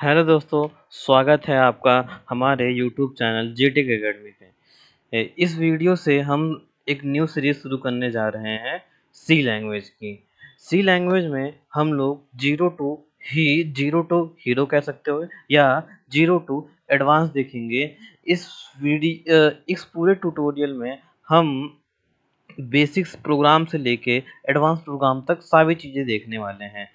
Hello दोस्तों, स्वागत है आपका हमारे यूट्यूब चैनल जीटेक एकेडमी पे। इस वीडियो से हम एक न्यू सीरीज शुरू करने जा रहे हैं सी लैंग्वेज की। सी लैंग्वेज में हम लोग जीरो टू हीरो कह सकते हो या जीरो टू एडवांस देखेंगे। इस पूरे ट्यूटोरियल में हम बेसिक्स प्रोग्राम से लेके एडवांस प्रोग्राम तक सारी चीज़ें देखने वाले हैं।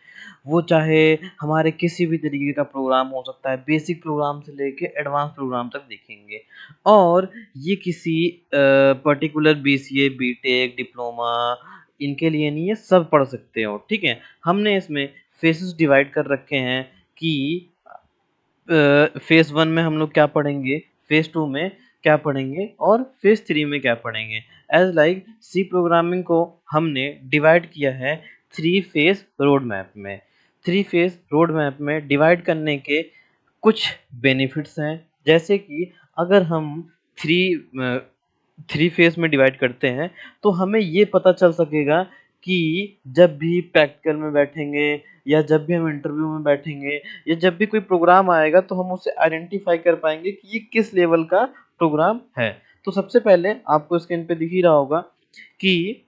वो चाहे हमारे किसी भी तरीके का प्रोग्राम हो सकता है, बेसिक प्रोग्राम से लेके एडवांस प्रोग्राम तक देखेंगे। और ये किसी पर्टिकुलर बीसीए, बीटेक, डिप्लोमा इनके लिए नहीं है, सब पढ़ सकते हो, ठीक है। हमने इसमें फेसेस डिवाइड कर रखे हैं कि फेज़ 1 में हम लोग क्या पढ़ेंगे, फेज़ 2 में क्या पढ़ेंगे और फेज़ 3 में क्या पढ़ेंगे। एज़ लाइक सी प्रोग्रामिंग को हमने डिवाइड किया है 3 फेज़ रोड मैप में। 3 फेज़ रोड मैप में डिवाइड करने के कुछ बेनिफिट्स हैं, जैसे कि अगर हम 3 फेज़ में डिवाइड करते हैं, तो हमें ये पता चल सकेगा कि जब भी प्रैक्टिकल में बैठेंगे या जब भी हम इंटरव्यू में बैठेंगे या जब भी कोई प्रोग्राम आएगा, तो हम उसे आइडेंटिफ़ाई कर पाएँगे कि ये किस लेवल का प्रोग्राम है। तो सबसे पहले आपको स्क्रीन पे दिख ही रहा होगा कि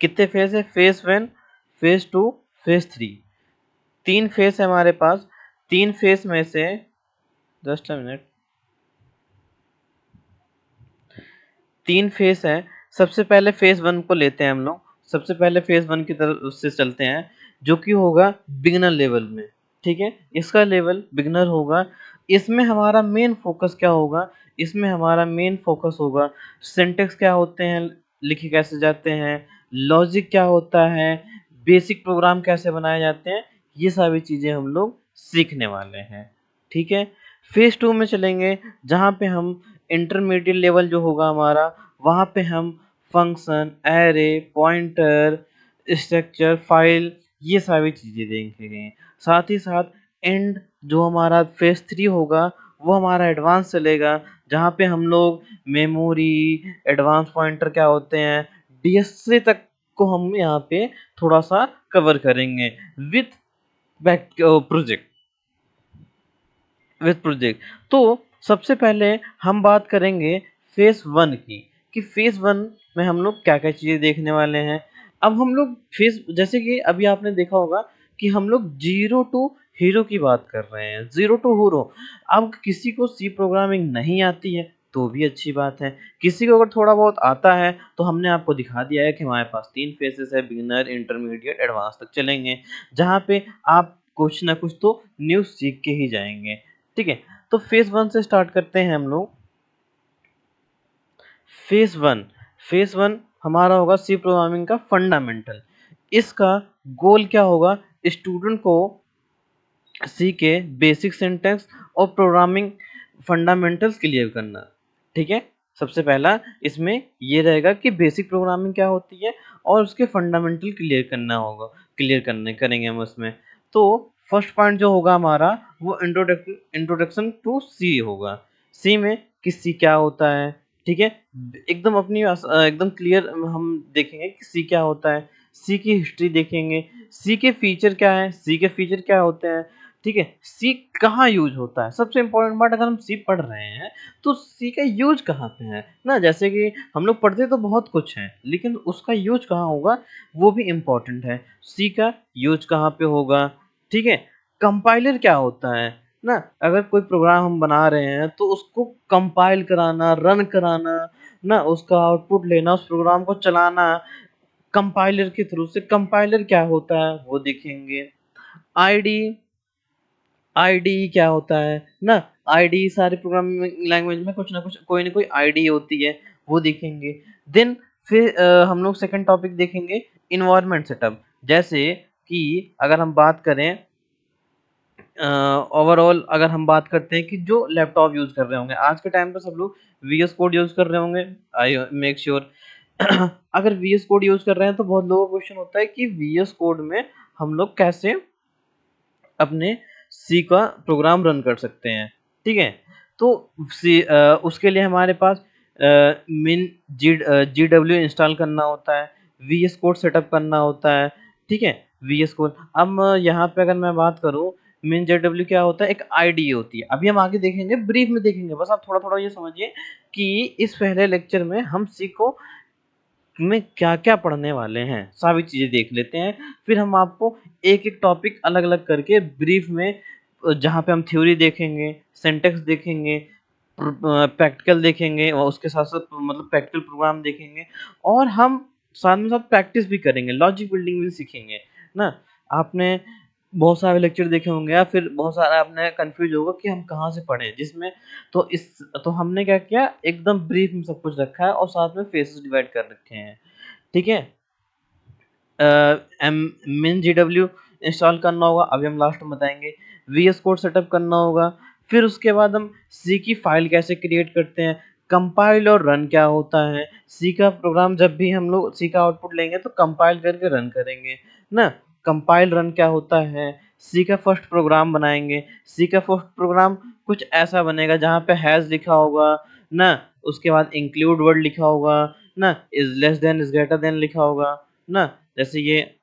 कितने फेज़ है, फेज़ 1, फेज़ 2, फेज़ 3। 3 फेज़ है हमारे पास। 3 फेज़ में से जस्ट अ मिनट 3 फेज़ हैं। सबसे पहले फेज़ 1 को लेते हैं हम लोग। सबसे पहले फेज़ 1 की तरफ उससे चलते हैं, जो कि होगा बिगिनर लेवल में, ठीक है? इसका लेवल बिगिनर होगा। इसमें हमारा मेन फ़ोकस क्या होगा? इसमें हमारा मेन फ़ोकस होगा सिंटैक्स क्या होते हैं, लिखे कैसे जाते हैं, लॉजिक क्या होता है, बेसिक प्रोग्राम कैसे बनाए जाते हैं, ये सारी चीज़ें हम लोग सीखने वाले हैं, ठीक है? फेज़ 2 में चलेंगे, जहाँ पे हम इंटरमीडिएट लेवल जो होगा हमारा, वहाँ पे हम function, array, pointer, structure, file ये सारी चीज़ें देखेंगे। साथ ही साथ एंड जो हमारा फेज़ 3 होगा, वो हमारा एडवांस चलेगा, जहाँ पे हम लोग मेमोरी, एडवांस पॉइंटर क्या होते हैं, डीएसए तक को हम यहाँ पे थोड़ा-सा कवर करेंगे विथ प्रोजेक्ट। With project. तो सबसे पहले हम बात करेंगे फेज़ 1 की, कि फेज़ 1 में हम लोग क्या-क्या चीज़ें देखने वाले हैं। अब हम लोग फेज़ जैसे कि अभी आपने देखा होगा कि हम लोग ज़ीरो टू हीरो की बात कर रहे हैं, ज़ीरो टू हीरो। अब किसी को सी प्रोग्रामिंग नहीं आती है, तो भी अच्छी बात है। किसी को अगर थोड़ा बहुत आता है, तो हमने आपको दिखा दिया है कि हमारे पास 3 फेजेज़ है, बिगिनर, इंटरमीडिएट, एडवांस तक चलेंगे, जहाँ पे आप कुछ ना कुछ तो न्यू सीख के ही जाएँगे। ठीक है, तो फेज़ 1 से स्टार्ट करते हैं हम लोग। फेज़ 1 हमारा होगा सी प्रोग्रामिंग का फंडामेंटल। इसका गोल क्या होगा? स्टूडेंट को सी के बेसिक सिंटैक्स और प्रोग्रामिंग फंडामेंटल्स क्लियर करना, ठीक है? सबसे पहला इसमें ये रहेगा कि बेसिक प्रोग्रामिंग क्या होती है और उसके फंडामेंटल क्लियर करने करेंगे हम उसमें। तो फर्स्ट पॉइंट जो होगा हमारा, वो इंट्रोडक्शन टू सी होगा। सी में कि सी क्या होता है, ठीक है? एकदम क्लियर हम देखेंगे कि सी क्या होता है, सी की हिस्ट्री देखेंगे, सी के फीचर क्या है, सी के फीचर क्या होते हैं, ठीक है? सी कहाँ यूज़ होता है? सबसे इम्पोर्टेंट पार्ट, अगर हम सी पढ़ रहे हैं, तो सी का यूज़ कहाँ पे है? ना जैसे कि हम लोग पढ़ते तो बहुत कुछ हैं, लेकिन उसका यूज़ कहाँ होगा, वो भी इम्पोर्टेंट है। सी का यूज़ कहाँ पे होगा, ठीक है? कंपाइलर क्या होता है? ना अगर कोई प्रोग्राम हम बना रहे हैं, तो उसको कंपाइल कराना, रन कराना, ना उसका आउटपुट लेना, उस प्रोग्राम को चलाना कंपाइलर के थ्रू से। कंपाइलर क्या होता है, वो देखेंगे। आईडी आईडी क्या होता है ना, आईडी सारे प्रोग्रामिंग लैंग्वेज में कुछ ना कुछ कोई ना कोई आईडी होती है, वो देखेंगे। देन फिर हम लोग सेकंड टॉपिक देखेंगे, इन्वायरमेंट सेटअप। जैसे कि अगर हम बात करें ओवरऑल, अगर हम बात करते हैं कि जो लैपटॉप यूज़ कर रहे होंगे, आज के टाइम पे सब लोग वीएस कोड यूज़ कर रहे होंगे, आई मेक श्योर। अगर वीएस कोड यूज़ कर रहे हैं, तो बहुत लोगों को क्वेश्चन होता है कि वीएस कोड में हम लोग कैसे अपने सी का प्रोग्राम रन कर सकते हैं, ठीक है? तो उसके लिए हमारे पास मिन जीडब्ल्यू इंस्टॉल करना होता है, वीएस कोड सेटअप करना होता है, ठीक है? VS code. अब यहाँ पे अगर मैं बात करूँ मीन जेडब्ल्यू क्या होता है, एक आईडी होती है। अभी हम आगे देखेंगे, ब्रीफ में देखेंगे, बस आप थोड़ा थोड़ा ये समझिए कि इस पहले लेक्चर में हम सी को में क्या क्या पढ़ने वाले हैं, सारी चीजें देख लेते हैं। फिर हम आपको एक एक टॉपिक अलग अलग करके ब्रीफ में, जहाँ पे हम थ्योरी देखेंगे, सिंटेक्स देखेंगे, प्रैक्टिकल देखेंगे, और उसके साथ साथ मतलब प्रैक्टिकल प्रोग्राम देखेंगे, और हम साथ में साथ प्रैक्टिस भी करेंगे, लॉजिक बिल्डिंग भी सीखेंगे ना। आपने बहुत सारे लेक्चर देखे होंगे या फिर बहुत सारा आपने कंफ्यूज होगा कि हम कहाँ से पढ़ें, जिसमें तो हमने क्या किया, एकदम ब्रीफ में सब कुछ रखा है और साथ में फेसेस डिवाइड कर रखे हैं। ठीक है। एम मिन GW इंस्टॉल करना होगा, अभी हम लास्ट में बताएंगे। VS कोड सेटअप करना होगा। फिर उसके बाद हम सी की फाइल कैसे क्रिएट करते हैं, कंपाइल और रन क्या होता है, सी का प्रोग्राम जब भी हम लोग सी का आउटपुट लेंगे तो कंपाइल करके रन करेंगे ना। कंपाइल रन क्या होता है, सी का फर्स्ट प्रोग्राम बनाएंगे। सी का फर्स्ट प्रोग्राम कुछ ऐसा बनेगा जहाँ पे हैज लिखा होगा ना, उसके बाद इंक्लूड वर्ड लिखा होगा ना, is less than is greater than लिखा होगा ना। जैसे ये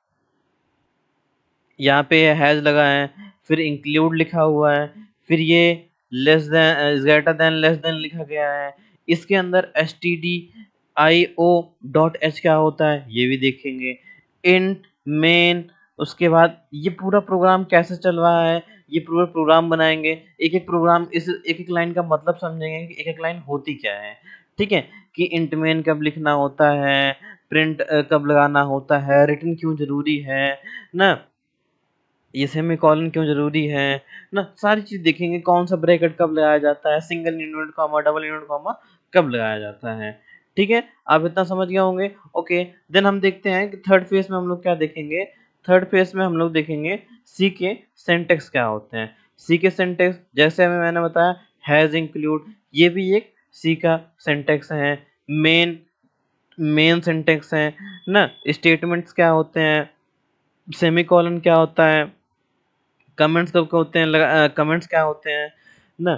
यहाँ पे हैज लगा है, फिर इंक्लूड लिखा हुआ है, फिर ये less than greater than less than लिखा गया है। इसके अंदर stdio डॉट एच क्या होता है ये भी देखेंगे। इंट मेन, उसके बाद ये पूरा प्रोग्राम कैसे चल रहा है, ये पूरा प्रोग्राम बनाएंगे। एक एक प्रोग्राम, इस एक एक लाइन का मतलब समझेंगे कि एक एक लाइन होती क्या है। ठीक है, कि इंट मेन कब लिखना होता है, प्रिंट कब लगाना होता है, रिटर्न क्यों जरूरी है ना, ये सेमीकोलन क्यों ज़रूरी है ना, सारी चीज़ देखेंगे। कौन सा ब्रैकेट कब लगाया जाता है, single unit comma, double unit comma कब लगाया जाता है। ठीक है, आप इतना समझ गए होंगे। ओके, देन हम देखते हैं कि थर्ड फेज में हम लोग क्या देखेंगे। थर्ड फेज में हम लोग देखेंगे सी के सिंटेक्स क्या होते हैं। सी के सिंटेक्स जैसे अभी मैंने बताया, हैज़, इंक्लूड, ये भी एक सी का सिंटेक्स है। मेन मेन सिंटेक्स है ना। स्टेटमेंट्स क्या होते हैं, सेमीकोलन क्या होता है, कमेंट्स कब होते हैं, कमेंट्स क्या होते हैं ना,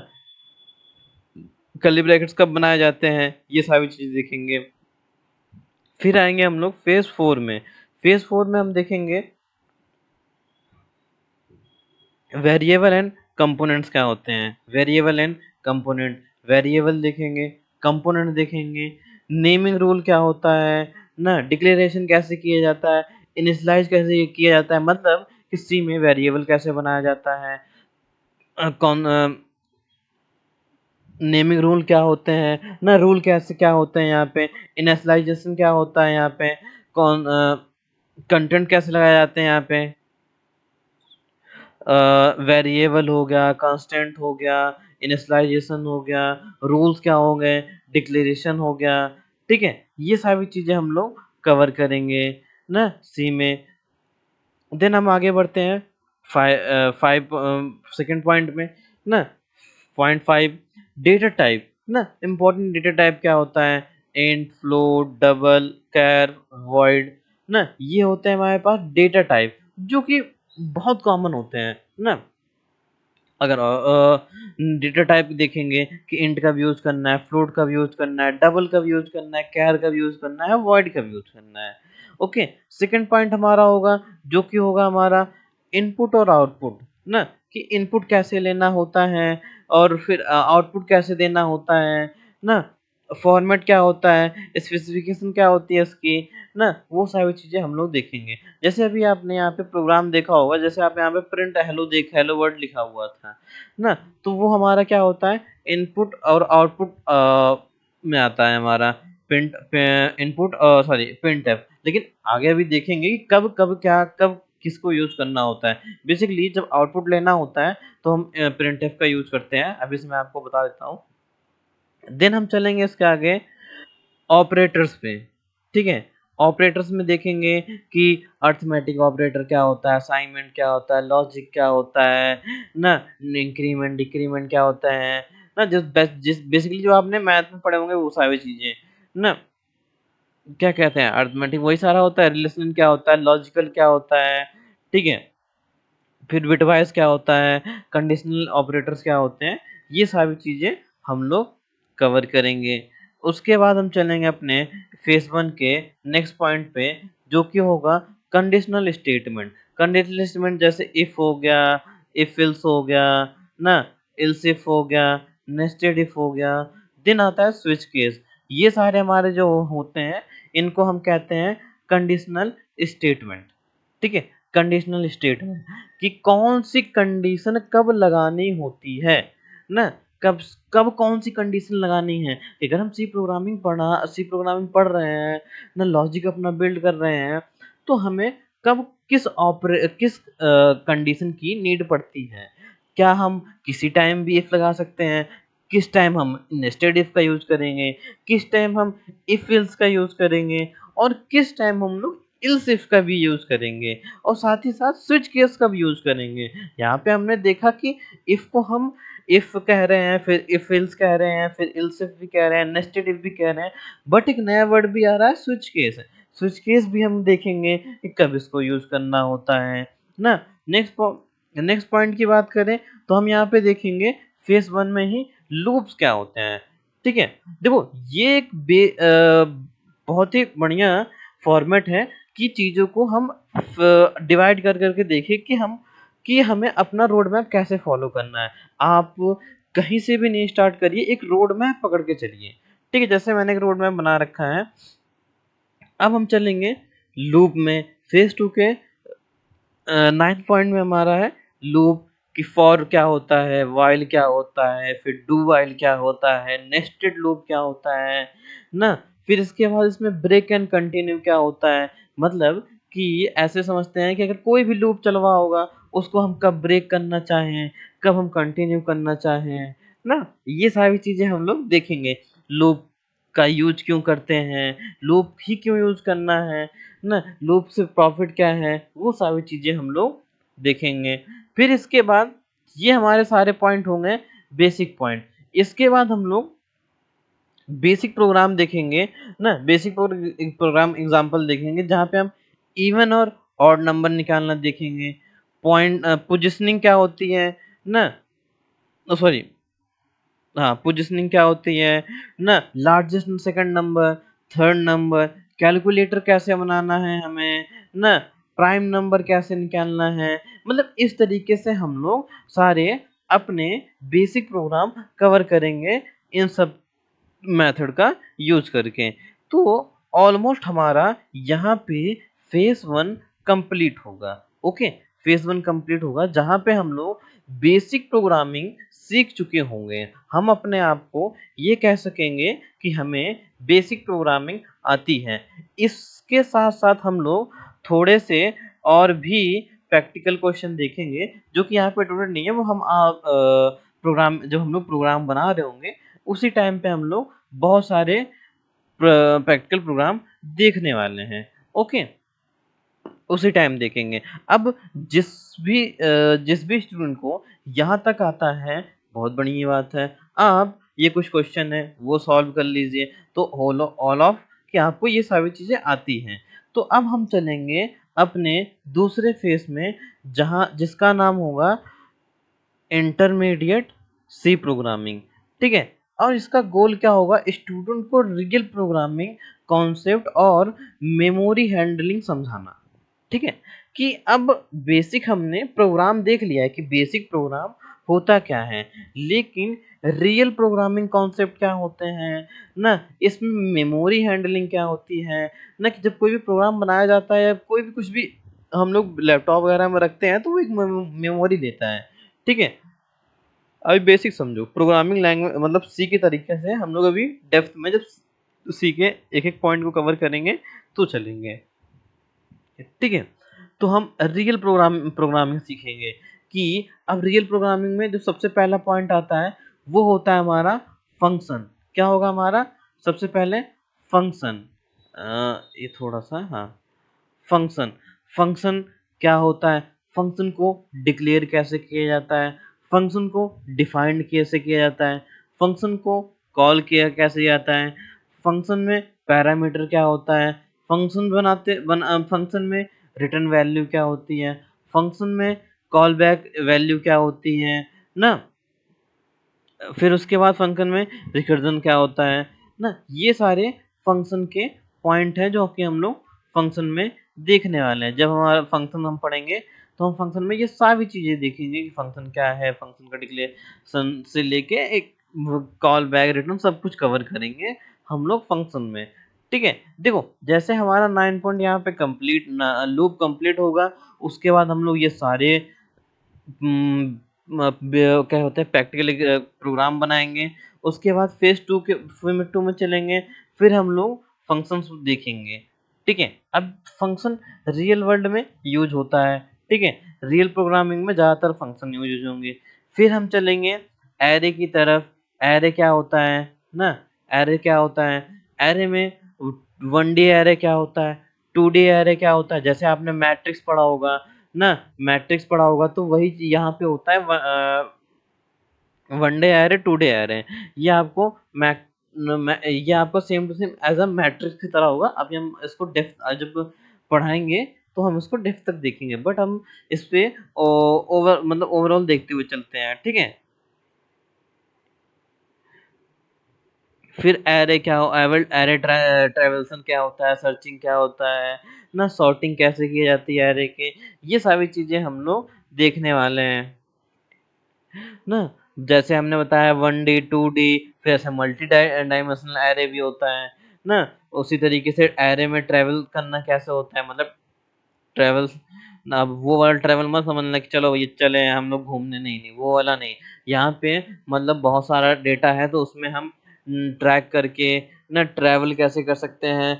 कर्ली ब्रैकेट्स कब बनाए जाते हैं, ये सारी चीज़ देखेंगे। फिर आएंगे हम लोग फेज 4 में। फेज 4 में हम देखेंगे वेरिएबल एंड कंपोनेंट्स क्या होते हैं। वेरिएबल एंड कंपोनेंट, वेरिएबल देखेंगे, कंपोनेंट देखेंगे, नेमिंग रूल क्या होता है ना, डिक्लेरेशन कैसे किया जाता है, इनिशियलाइज कैसे किया जाता है, मतलब किसी में वेरिएबल कैसे बनाया जाता है, कौन नेमिंग रूल क्या होते हैं ना, रूल कैसे क्या होते हैं यहाँ पे, इनिशियलाइजेशन क्या होता है यहाँ पे, कौन कंटेंट कैसे लगाए जाते हैं यहाँ पे, वेरिएबल हो गया, कांस्टेंट हो गया, इनिशियलाइजेशन हो गया, रूल्स क्या हो गए, डिक्लेरेशन हो गया। ठीक है, ये सारी चीजें हम लोग कवर करेंगे ना सी में। देन हम आगे बढ़ते हैं फाइव सेकेंड पॉइंट में ना। पॉइंट 5, डेटा टाइप ना। इंपॉर्टेंट डेटा टाइप क्या होता है, इंट, फ्लोट, डबल, कैर, वॉइड ना, ये होते हैं हमारे पास डेटा टाइप, जो कि बहुत कॉमन होते हैं ना। अगर डेटा टाइप देखेंगे कि इंट कब यूज करना है, फ्लोट कब यूज करना है, डबल कब यूज करना है, कैर कब यूज करना है, वॉइड कब यूज करना है। ओके, सेकंड पॉइंट हमारा होगा जो कि होगा हमारा इनपुट और आउटपुट ना, कि इनपुट कैसे लेना होता है और फिर आउटपुट कैसे देना होता है ना, फॉर्मेट क्या होता है, स्पेसिफिकेशन क्या होती है इसकी ना, वो सारी चीजें हम लोग देखेंगे। जैसे अभी आपने यहाँ पे प्रोग्राम देखा होगा, जैसे आप यहाँ पे प्रिंट हेलो वर्ड लिखा हुआ था ना, तो वो हमारा क्या होता है, इनपुट और आउटपुट में आता है हमारा print, input sorry print F. लेकिन आगे अभी देखेंगे कि कब कब क्या कब किसको यूज करना होता है। बेसिकली जब आउटपुट लेना होता है तो हम प्रिंट एफ का यूज करते हैं, अभी से मैं आपको बता देता हूँ। देन हम चलेंगे इसके आगे ऑपरेटर्स पे। ठीक है, ऑपरेटर्स में देखेंगे कि अर्थमेटिक ऑपरेटर क्या होता है, असाइनमेंट क्या होता है, लॉजिक क्या होता है ना, इंक्रीमेंट डिक्रीमेंट क्या होता है ना, जिस बेसिकली जो आपने मैथ में पढ़े होंगे वो सारी चीजें ना। क्या कहते हैं, अर्थमेटिक वही सारा होता है, रिलेशन क्या होता है, लॉजिकल क्या होता है। ठीक है, फिर बिटवाइज क्या होता है, कंडीशनल ऑपरेटर्स क्या होते हैं, ये सारी चीजें हम लोग कवर करेंगे। उसके बाद हम चलेंगे अपने फेज 1 के नेक्स्ट पॉइंट पे, जो कि होगा कंडीशनल स्टेटमेंट। कंडीशनल स्टेटमेंट जैसे इफ हो गया, इफ एल्स हो गया ना, एल्स इफ हो गया, नेस्टेड इफ हो गया, देन आता है स्विच केस। ये सारे हमारे जो होते हैं इनको हम कहते हैं कंडीशनल स्टेटमेंट। ठीक है, कंडीशनल स्टेटमेंट कि कौन सी कंडीशन कब लगानी होती है ना, कब कब कौन सी कंडीशन लगानी है। अगर हम सी प्रोग्रामिंग पढ़ रहे हैं ना, लॉजिक अपना बिल्ड कर रहे हैं, तो हमें कब किस कंडीशन की नीड पड़ती है। क्या हम किसी टाइम भी इफ लगा सकते हैं, किस टाइम हम नेस्टेड इफ का यूज करेंगे, किस टाइम हम इफ एल्स का यूज करेंगे, और किस टाइम हम लोग इल्स इफ का भी यूज करेंगे, और साथ ही साथ स्विच केस का भी यूज करेंगे। यहाँ पे हमने देखा कि इफ को हम इफ कह रहे हैं, फिर इफ एल्स कह रहे हैं, फिर इल्स इफ भी कह रहे हैं, नेस्टेड इफ भी कह रहे हैं, बट एक नया वर्ड भी आ रहा है स्विच केस। स्विच केस भी हम देखेंगे कि कब इसको यूज करना होता है ना। नेक्स्ट पॉइंट की बात करें तो हम यहाँ पे देखेंगे फेस 1 में ही लूप्स क्या होते हैं। ठीक है, देखो ये एक बहुत ही बढ़िया फॉर्मेट है कि चीज़ों को हम डिवाइड कर करके देखें कि हमें अपना रोड मैप कैसे फॉलो करना है। आप कहीं से भी नहीं स्टार्ट करिए, एक रोड मैप पकड़ के चलिए। ठीक है, जैसे मैंने एक रोड मैप बना रखा है, अब हम चलेंगे लूप में। फेज 2 के 9th पॉइंट में हमारा है लूप कि फॉर क्या होता है, व्हाइल क्या होता है, फिर डू व्हाइल क्या होता है, नेस्टेड लूप क्या होता है ना। फिर इसके बाद इसमें ब्रेक एंड कंटिन्यू क्या होता है। मतलब कि ऐसे समझते हैं कि अगर कोई भी लूप चल रहा होगा, उसको हम कब ब्रेक करना चाहें, कब हम कंटिन्यू करना चाहें ना, ये सारी चीज़ें हम लोग देखेंगे। लूप का यूज क्यों करते हैं, लूप ही क्यों यूज करना है ना, लूप से प्रॉफिट क्या है, वो सारी चीज़ें हम लोग देखेंगे। फिर इसके बाद ये हमारे सारे पॉइंट होंगे बेसिक पॉइंट। इसके बाद हम लोग बेसिक प्रोग्राम देखेंगे ना, बेसिक प्रोग्राम एग्जांपल देखेंगे जहाँ पे हम इवन और ऑड नंबर निकालना देखेंगे। पॉइंट पोजिशनिंग क्या होती है ना, सॉरी, हाँ पोजिशनिंग क्या होती है ना, largest second number, third number, calculator कैसे बनाना है हमें ना, प्राइम नंबर कैसे निकालना है। मतलब इस तरीके से हम लोग सारे अपने बेसिक प्रोग्राम कवर करेंगे इन सब मेथड का यूज करके। तो ऑलमोस्ट हमारा यहाँ पे फेज 1 कंप्लीट होगा। ओके, फेज 1 कंप्लीट होगा जहाँ पे हम लोग बेसिक प्रोग्रामिंग सीख चुके होंगे। हम अपने आप को ये कह सकेंगे कि हमें बेसिक प्रोग्रामिंग आती है। इसके साथ साथ हम लोग थोड़े से और भी प्रैक्टिकल क्वेश्चन देखेंगे जो कि यहाँ पे टोटल नहीं है, वो हम प्रोग्राम जब हम लोग प्रोग्राम बना रहे होंगे उसी टाइम पे हम लोग बहुत सारे प्रैक्टिकल प्रोग्राम देखने वाले हैं। ओके, उसी टाइम देखेंगे। अब जिस भी स्टूडेंट को यहाँ तक आता है, बहुत बढ़िया बात है। आप ये कुछ क्वेश्चन है वो सॉल्व कर लीजिए, तो ऑल ऑफ कि आपको ये सारी चीज़ें आती हैं। तो अब हम चलेंगे अपने दूसरे फेज में जहाँ जिसका नाम होगा इंटरमीडिएट सी प्रोग्रामिंग। ठीक है, और इसका गोल क्या होगा, स्टूडेंट को रियल प्रोग्रामिंग कॉन्सेप्ट और मेमोरी हैंडलिंग समझाना। ठीक है, कि अब बेसिक हमने प्रोग्राम देख लिया है कि बेसिक प्रोग्राम होता क्या है, लेकिन रियल प्रोग्रामिंग कॉन्सेप्ट क्या होते हैं ना, इसमें मेमोरी हैंडलिंग क्या होती है ना, कि जब कोई भी प्रोग्राम बनाया जाता है या कोई भी कुछ भी हम लोग लैपटॉप वगैरह में रखते हैं तो वो एक मेमोरी लेता है। ठीक है, अभी बेसिक समझो प्रोग्रामिंग लैंग्वेज मतलब सी के तरीके से हम लोग अभी डेप्थ में जब सी के एक एक पॉइंट को कवर करेंगे तो चलेंगे। ठीक है, तो हम रियल प्रोग्रामिंग सीखेंगे कि अब रियल प्रोग्रामिंग में जो सबसे पहला पॉइंट आता है वो होता है हमारा फंक्शन। क्या होगा हमारा सबसे पहले फंक्शन, ये थोड़ा सा, हाँ, फंक्शन। फंक्शन क्या होता है, फंक्शन को डिक्लेयर कैसे किया जाता है, फंक्शन को डिफाइंड कैसे किया जाता है, फंक्शन को कॉल किया कैसे जाता है, फंक्शन में पैरामीटर क्या होता है, फंक्शन में रिटर्न वैल्यू क्या होती है, फंक्शन में कॉल बैक वैल्यू क्या होती है ना, फिर उसके बाद फंक्शन में रिकर्जन क्या होता है ना। ये सारे फंक्शन के पॉइंट हैं जो कि हम लोग फंक्शन में देखने वाले हैं। जब हमारा फंक्शन हम पढ़ेंगे तो हम फंक्शन में ये सारी चीज़ें देखेंगे कि फंक्शन क्या है, फंक्शन का डिक्लेरेशन से लेके एक कॉल बैक रिटर्न सब कुछ कवर करेंगे हम लोग फंक्शन में। ठीक है, देखो जैसे हमारा 9 पॉइंट यहाँ पे कंप्लीट लूप कंप्लीट होगा, उसके बाद हम लोग ये सारे क्या होता है प्रैक्टिकल प्रोग्राम बनाएंगे। उसके बाद फेज 2 में चलेंगे, फिर हम लोग फंक्शंस देखेंगे। ठीक है, अब फंक्शन रियल वर्ल्ड में यूज होता है। ठीक है, रियल प्रोग्रामिंग में ज़्यादातर फंक्शन यूज होंगे। फिर हम चलेंगे एरे की तरफ। एरे क्या होता है ना, एरे क्या होता है, एरे में 1D एरे क्या होता है, 2D एरे क्या होता है। जैसे आपने मैट्रिक्स पढ़ा होगा ना, मैट्रिक्स पढ़ा होगा तो वही यहाँ पे होता है 1D एरे 2D एरे। ये आपको ये आपको same to same as a matrix की तरह होगा। अभी हम इसको डेप्थ जब पढ़ाएंगे तो हम इसको डेप्थ तक देखेंगे, बट हम इस पे ओवरऑल देखते हुए चलते हैं। ठीक है, फिर एरे क्या हो, एरे ट्रेवल्सन क्या होता है, सर्चिंग क्या होता है ना, सॉर्टिंग कैसे की जाती है एरे के, ये सारी चीजें हम लोग देखने वाले हैं ना। जैसे हमने बताया 1D 2D, फिर ऐसे मल्टी डायमेंशनल एरे भी होता है ना। उसी तरीके से एरे में ट्रेवल करना कैसे होता है, मतलब ट्रेवल, अब वो वाला ट्रेवल मत समझना कि चलो ये चले हम लोग घूमने, नहीं नहीं वो वाला नहीं। यहाँ पे मतलब बहुत सारा डेटा है तो उसमें हम ट्रैक करके ना ट्रैवल कैसे कर सकते हैं।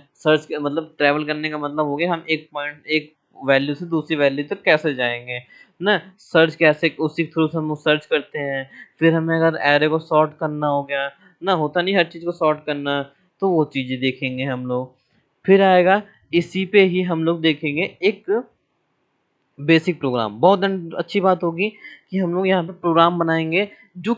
मतलब ट्रैवल करने का मतलब हो गया हम एक वैल्यू से दूसरी वैल्यू तक कैसे जाएंगे ना। सर्च कैसे, उसी थ्रू से हम सर्च करते हैं। फिर हमें अगर एरे को सॉर्ट करना हो गया ना, होता नहीं हर चीज़ को सॉर्ट करना, तो वो चीज़ें देखेंगे हम लोग। फिर आएगा, इसी पे ही हम लोग देखेंगे एक बेसिक प्रोग्राम। बहुत अच्छी बात होगी कि हम लोग यहाँ पे प्रोग्राम बनाएंगे जो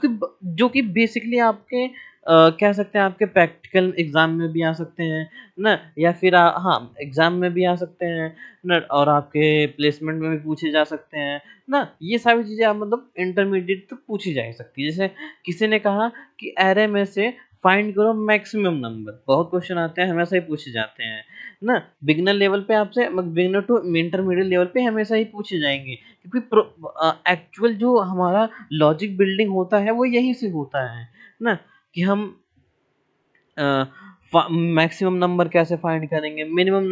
कि बेसिकली आपके कह सकते हैं आपके प्रैक्टिकल एग्जाम में भी आ सकते हैं ना, या फिर हाँ एग्जाम में भी आ सकते हैं ना, और आपके प्लेसमेंट में भी पूछे जा सकते हैं ना। ये सारी चीज़ें आप मतलब इंटरमीडिएट तक पूछी जा सकती है। जैसे किसी ने कहा कि एरे में से फाइंड करो मैक्सिमम नंबर, बहुत क्वेश्चन आते हैं हमेशा ही पूछे जाते हैं ना। बिगिनर लेवल पे आपसे, बिगिनर टू इंटरमीडिएट लेवल पे हमेशा ही पूछे जाएंगे, क्योंकि एक्चुअल जो हमारा लॉजिक बिल्डिंग होता है वो यहीं से होता है ना, कि हम मैक्सिमम नंबर कैसे फाइंड करेंगे, मिनिमम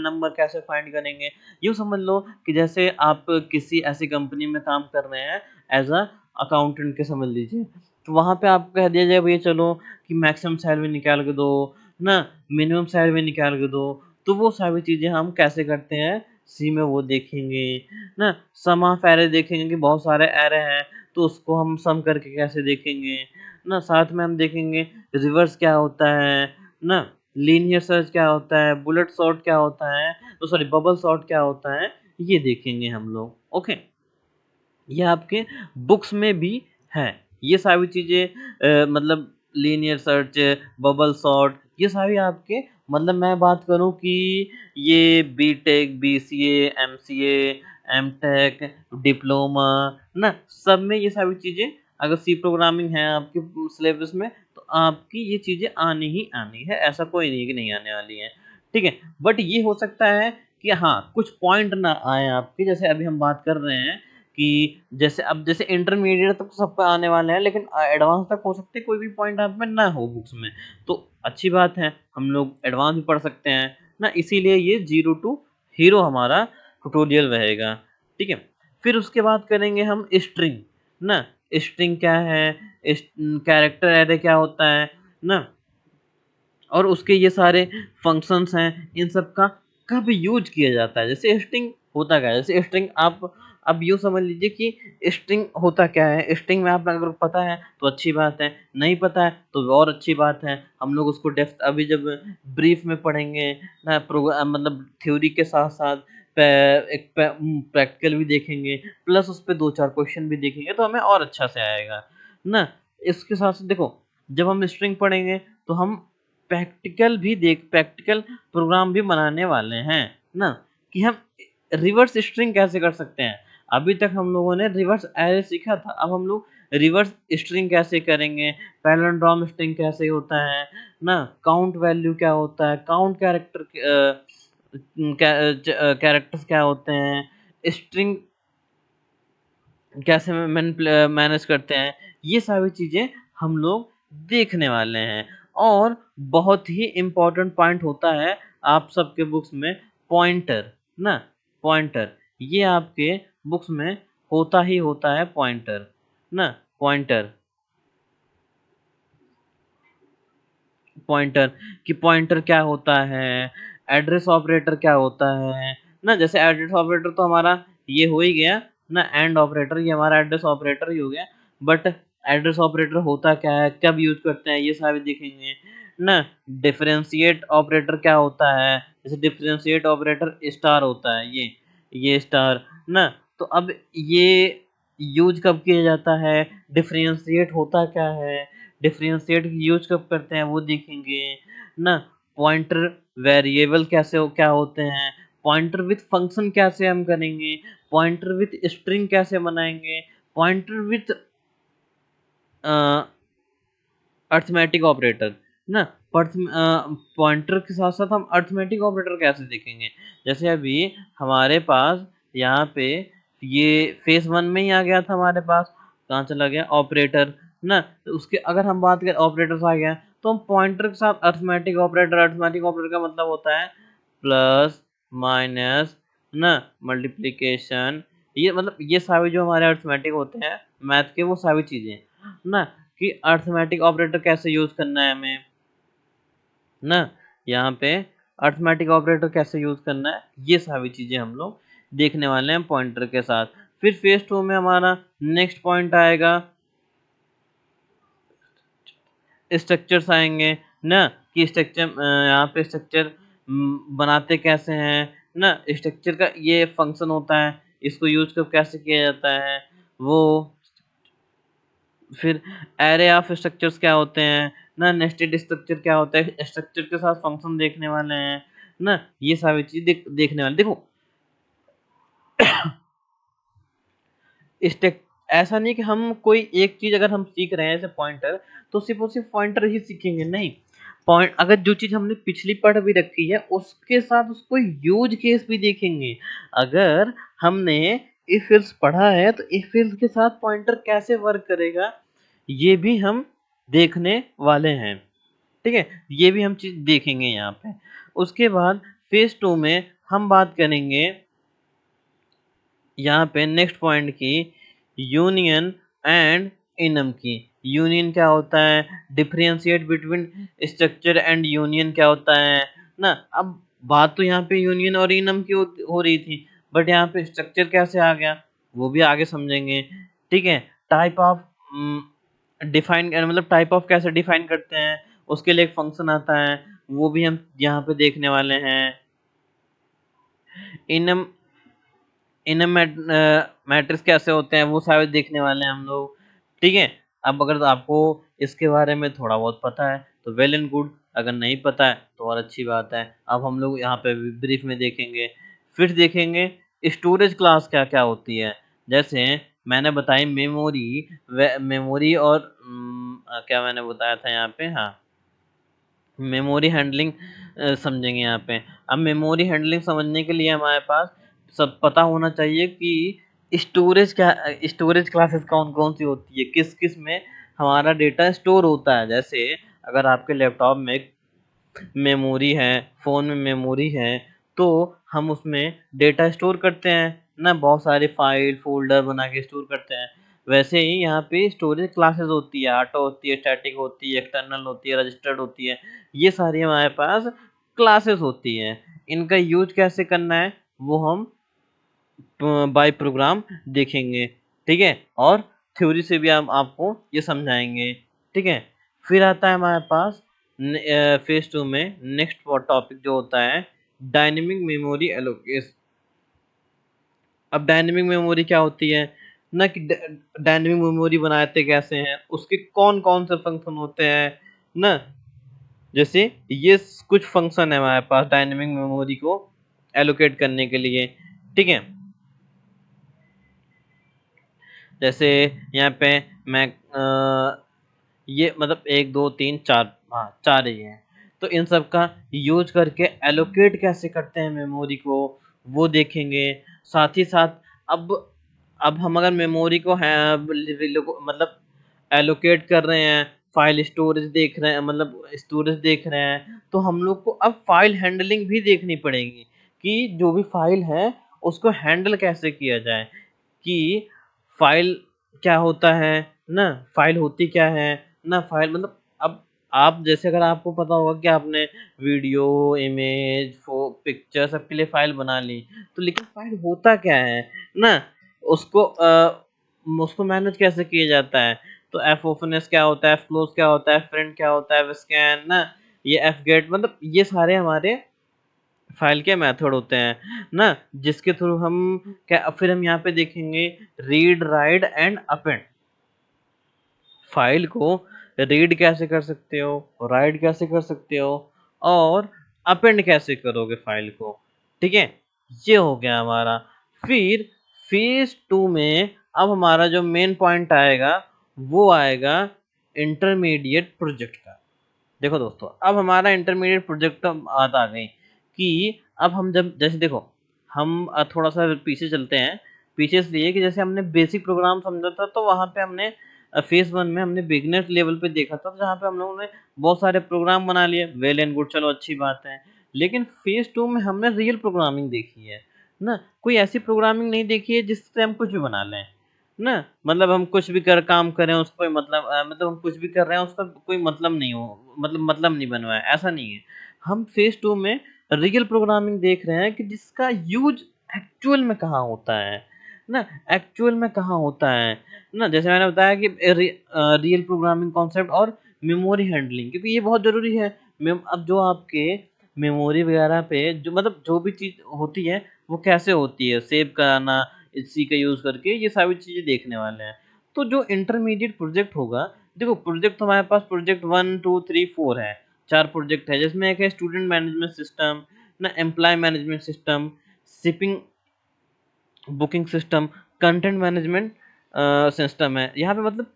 नंबर कैसे फाइंड करेंगे। यूँ समझ लो कि जैसे आप किसी ऐसी कंपनी में काम कर रहे हैं एज अ अकाउंटेंट के, समझ लीजिए, तो वहाँ पे आपको कह दिया जाए भैया चलो कि मैक्सिमम सैलरी निकाल के दो ना, मिनिमम सैलरी निकाल के दो, तो वो सारी चीज़ें हम कैसे करते हैं सी में वो देखेंगे ना। सम ऑफ एरे देखेंगे कि बहुत सारे एरे हैं तो उसको हम सम करके कैसे देखेंगे ना। साथ में हम देखेंगे रिवर्स क्या होता है ना, लीनियर सर्च क्या होता है, बुलेट सॉर्ट क्या होता है, तो सॉरी बबल सॉर्ट क्या होता है, ये देखेंगे हम लोग। ओके, ये आपके बुक्स में भी है ये सारी चीज़ें, मतलब लीनियर सर्च, बबल सॉर्ट, ये सारी आपके, मतलब मैं बात करूं कि ये BTech, BCA, MCA, MTech, diploma ना, सब में ये सारी चीज़ें, अगर सी प्रोग्रामिंग है आपके सिलेबस में तो आपकी ये चीज़ें आनी ही आनी है, ऐसा कोई नहीं है कि नहीं आने वाली है। ठीक है, बट ये हो सकता है कि हाँ कुछ पॉइंट ना आए आपके, जैसे अभी हम बात कर रहे हैं कि जैसे इंटरमीडिएट तक तो सबका आने वाले हैं, लेकिन एडवांस तक हो सकते हैं कोई भी पॉइंट आप में ना हो बुक्स में, तो अच्छी बात है हम लोग एडवांस भी पढ़ सकते हैं ना। इसीलिए ये 0 to हीरो हमारा ट्यूटोरियल रहेगा। ठीक है, फिर उसके बाद करेंगे हम स्ट्रिंग ना। स्ट्रिंग क्या है, कैरेक्टर एरे क्या होता है ना, और उसके ये सारे फंक्शंस हैं, इन सब का कब यूज किया जाता है। जैसे स्ट्रिंग होता क्या है, जैसे स्ट्रिंग आप अब यूँ समझ लीजिए कि स्ट्रिंग होता क्या है। स्ट्रिंग में आप अगर पता है तो अच्छी बात है, नहीं पता है तो और अच्छी बात है। हम लोग उसको डेप्थ अभी जब ब्रीफ में पढ़ेंगे ना, प्रोग्राम मतलब थ्योरी के साथ साथ एक प्रैक्टिकल भी देखेंगे, प्लस उस पर 2-4 क्वेश्चन भी देखेंगे तो हमें और अच्छा से आएगा ना। इसके साथ साथ देखो, जब हम स्ट्रिंग पढ़ेंगे तो हम प्रैक्टिकल प्रोग्राम भी बनाने वाले हैं ना, कि हम रिवर्स स्ट्रिंग कैसे कर सकते हैं। अभी तक हम लोगों ने रिवर्स एरे सीखा था, अब हम लोग रिवर्स स्ट्रिंग कैसे करेंगे, पैलिंड्रोम स्ट्रिंग कैसे होता है ना, काउंट वैल्यू क्या होता है, काउंट कैरेक्टर्स क्या होते हैं, स्ट्रिंग कैसे मैनेज करते हैं, ये सारी चीज़ें हम लोग देखने वाले हैं। और बहुत ही इम्पोर्टेंट पॉइंट होता है आप सबके बुक्स में पॉइंटर, ना पॉइंटर, ये आपके बुक्स में होता ही होता है पॉइंटर, ना पॉइंटर। पॉइंटर कि पॉइंटर क्या होता है, एड्रेस ऑपरेटर क्या होता है ना। जैसे एड्रेस ऑपरेटर तो हमारा ये हो ही गया ना, एंड ऑपरेटर ये हमारा एड्रेस ऑपरेटर ही हो गया। बट एड्रेस ऑपरेटर होता क्या है, कब यूज करते हैं, ये सारे देखेंगे ना। डिफरेंशिएट ऑपरेटर क्या होता है, जैसे डिफरेंशिएट ऑपरेटर स्टार होता है, ये स्टार ना। तो अब ये यूज कब किया जाता है, डिफरेंशिएट होता क्या है, डिफरेंशिएट यूज कब करते हैं वो देखेंगे ना। पॉइंटर वेरिएबल कैसे हो क्या होते हैं, पॉइंटर विथ फंक्शन कैसे हम करेंगे, पॉइंटर विथ स्ट्रिंग कैसे बनाएंगे, पॉइंटर विथ अर्थमेटिक ऑपरेटर ना। पॉइंटर के साथ साथ हम अर्थमेटिक ऑपरेटर कैसे देखेंगे। जैसे अभी हमारे पास यहाँ पे ये फेस वन में ही आ गया था हमारे पास, कहाँ चला गया ऑपरेटर ना। तो उसके अगर हम बात करें ऑपरेटर्स आ गया, तो हम पॉइंटर के साथ अर्थमेटिक ऑपरेटर, अर्थमेटिक ऑपरेटर का मतलब होता है प्लस माइनस ना मल्टीप्लिकेशन, ये मतलब ये सारे जो हमारे अर्थमेटिक होते हैं मैथ के, वो सारी चीजें ना। कि अर्थमेटिक ऑपरेटर कैसे यूज करना है हमें ना, यहाँ पे अर्थमेटिक ऑपरेटर कैसे यूज करना है, ये सारी चीजें हम लोग देखने वाले हैं पॉइंटर के साथ। फिर फेज टू में हमारा नेक्स्ट पॉइंट आएगा, स्ट्रक्चर्स आएंगे ना। कि स्ट्रक्चर यहाँ पे स्ट्रक्चर बनाते कैसे हैं ना, स्ट्रक्चर का ये फंक्शन होता है, इसको यूज कब कैसे किया जाता है वो। फिर एरे ऑफ स्ट्रक्चर्स क्या होते हैं ना, नेस्टेड स्ट्रक्चर क्या होता है, स्ट्रक्चर के साथ फंक्शन देखने वाले हैं ना। ये सारी चीज देखने वाले। देखो स्टेक ऐसा नहीं कि हम कोई एक चीज अगर हम सीख रहे हैं जैसे पॉइंटर, तो सिर्फ और सिर्फ पॉइंटर ही सीखेंगे, नहीं। पॉइंट अगर जो चीज हमने पिछली पढ़ भी रखी है उसके साथ उसको यूज केस भी देखेंगे। अगर हमने इफ एल्स पढ़ा है तो इफ एल्स के साथ पॉइंटर कैसे वर्क करेगा, ये भी हम देखने वाले हैं। ठीक है, ये भी हम चीज देखेंगे यहाँ पे। उसके बाद फेज टू में हम बात करेंगे यहाँ पे नेक्स्ट पॉइंट की, यूनियन एंड इनम की। यूनियन क्या होता है, differentiate between structure and union क्या होता है ना। अब बात तो यहाँ पे यूनियन और इनम की हो रही थी, बट यहाँ पे स्ट्रक्चर कैसे आ गया वो भी आगे समझेंगे। ठीक है, टाइप ऑफ डिफाइन मतलब टाइप ऑफ कैसे डिफाइन करते हैं, उसके लिए एक फंक्शन आता है, वो भी हम यहाँ पे देखने वाले हैं। इनम इनम मैट्रिक्स कैसे होते हैं वो सारे देखने वाले हैं हम लोग। ठीक है, अब अगर आपको इसके बारे में थोड़ा बहुत पता है तो वेल एंड गुड, अगर नहीं पता है तो और अच्छी बात है। अब हम लोग यहाँ पे ब्रीफ में देखेंगे। फिर देखेंगे स्टोरेज क्लास क्या क्या होती है। जैसे मैंने बताई मेमोरी, मेमोरी और क्या मैंने बताया था यहाँ पे, हाँ मेमोरी हैंडलिंग समझेंगे यहाँ पे। अब मेमोरी हैंडलिंग समझने के लिए हमारे पास सब पता होना चाहिए कि स्टोरेज क्या, स्टोरेज क्लासेस कौन कौन सी होती है, किस किस में हमारा डेटा स्टोर होता है। जैसे अगर आपके लैपटॉप में मेमोरी है, फ़ोन में मेमोरी है, तो हम उसमें डेटा स्टोर करते हैं ना, बहुत सारे फाइल फोल्डर बना के स्टोर करते हैं। वैसे ही यहाँ पे स्टोरेज क्लासेस होती है, ऑटो होती है, स्टैटिक होती है, एक्सटर्नल होती है, रजिस्टर्ड होती है। ये सारी हमारे पास क्लासेस होती हैं। इनका यूज कैसे करना है वो हम बाय प्रोग्राम देखेंगे। ठीक है, और थ्योरी से भी हम आपको ये समझाएंगे। ठीक है, फिर आता है हमारे पास फेज टू में नेक्स्ट टॉपिक जो होता है डायनेमिक मेमोरी एलोकेशन। अब डायनेमिक मेमोरी क्या होती है ना, कि डायनेमिक मेमोरी बनाते कैसे हैं, उसके कौन कौन से फंक्शन होते हैं ना। जैसे ये कुछ फंक्शन है हमारे पास डायनेमिक मेमोरी को एलोकेट करने के लिए। ठीक है, जैसे यहाँ पे मैं ये मतलब एक दो तीन चार, हाँ चार ही हैं। तो इन सब का यूज करके एलोकेट कैसे करते हैं मेमोरी को वो देखेंगे। साथ ही साथ अब अब हम अगर मेमोरी को है मतलब एलोकेट कर रहे हैं, फाइल स्टोरेज देख रहे हैं, मतलब स्टोरेज देख रहे हैं, तो हम लोग को अब फाइल हैंडलिंग भी देखनी पड़ेगी कि जो भी फाइल है उसको हैंडल कैसे किया जाए, कि फाइल क्या होता है ना, फाइल होती क्या है ना, फाइल मतलब अब आप जैसे अगर आपको पता होगा कि आपने वीडियो, इमेज, पिक्चर सबके लिए फाइल बना ली, तो लेकिन फाइल होता क्या है ना, उसको उसको मैनेज कैसे किया जाता है। तो एफ ओपनएस क्या होता है, एफ क्लोज क्या होता है, प्रिंट क्या होता है, स्कैन ना, ये एफ गेट, मतलब ये सारे हमारे फाइल के मेथड होते हैं ना, जिसके थ्रू हम क्या, फिर हम यहाँ पे देखेंगे read write and append. File को रीड कैसे कर सकते हो, राइट कैसे कर सकते हो, और अपेंड कैसे करोगे फाइल को। ठीक है, ये हो गया हमारा। फिर फेज 2 में अब हमारा जो मेन पॉइंट आएगा वो आएगा इंटरमीडिएट प्रोजेक्ट का। देखो दोस्तों, अब हमारा इंटरमीडिएट प्रोजेक्ट बात आ गई कि अब हम जब जैसे देखो, हम थोड़ा सा पीछे चलते हैं। पीछे इसलिए कि जैसे हमने बेसिक प्रोग्राम समझा था, तो वहाँ पे हमने फेज 1 में हमने बिगिनर लेवल पे देखा था, जहाँ पे हम लोगों ने बहुत सारे प्रोग्राम बना लिए, वेल एंड गुड, चलो अच्छी बात है। लेकिन फेज 2 में हमने रियल प्रोग्रामिंग देखी है ना, कोई ऐसी प्रोग्रामिंग नहीं देखी है जिससे हम कुछ भी बना लें ना, मतलब हम कुछ भी कर काम करें उसको कोई मतलब मतलब हम कुछ भी कर रहे हैं उसका कोई मतलब नहीं हो, मतलब नहीं बना है, ऐसा नहीं है। हम फेज 2 में रियल प्रोग्रामिंग देख रहे हैं कि जिसका यूज एक्चुअल में कहाँ होता है ना, एक्चुअल में कहाँ होता है ना। जैसे मैंने बताया कि रियल प्रोग्रामिंग कॉन्सेप्ट और मेमोरी हैंडलिंग, क्योंकि ये बहुत ज़रूरी है। अब जो आपके मेमोरी वगैरह पे जो मतलब जो भी चीज़ होती है वो कैसे होती है, सेव कराना, इसी का यूज़ करके ये सारी चीज़ें देखने वाले हैं। तो जो इंटरमीडिएट प्रोजेक्ट होगा, देखो प्रोजेक्ट तो हमारे पास प्रोजेक्ट 1, 2, 3, 4 है, 4 प्रोजेक्ट है, जिसमें एक है स्टूडेंट मैनेजमेंट सिस्टम ना, employ management system, shipping booking system, content management system है। यहाँ पे मतलब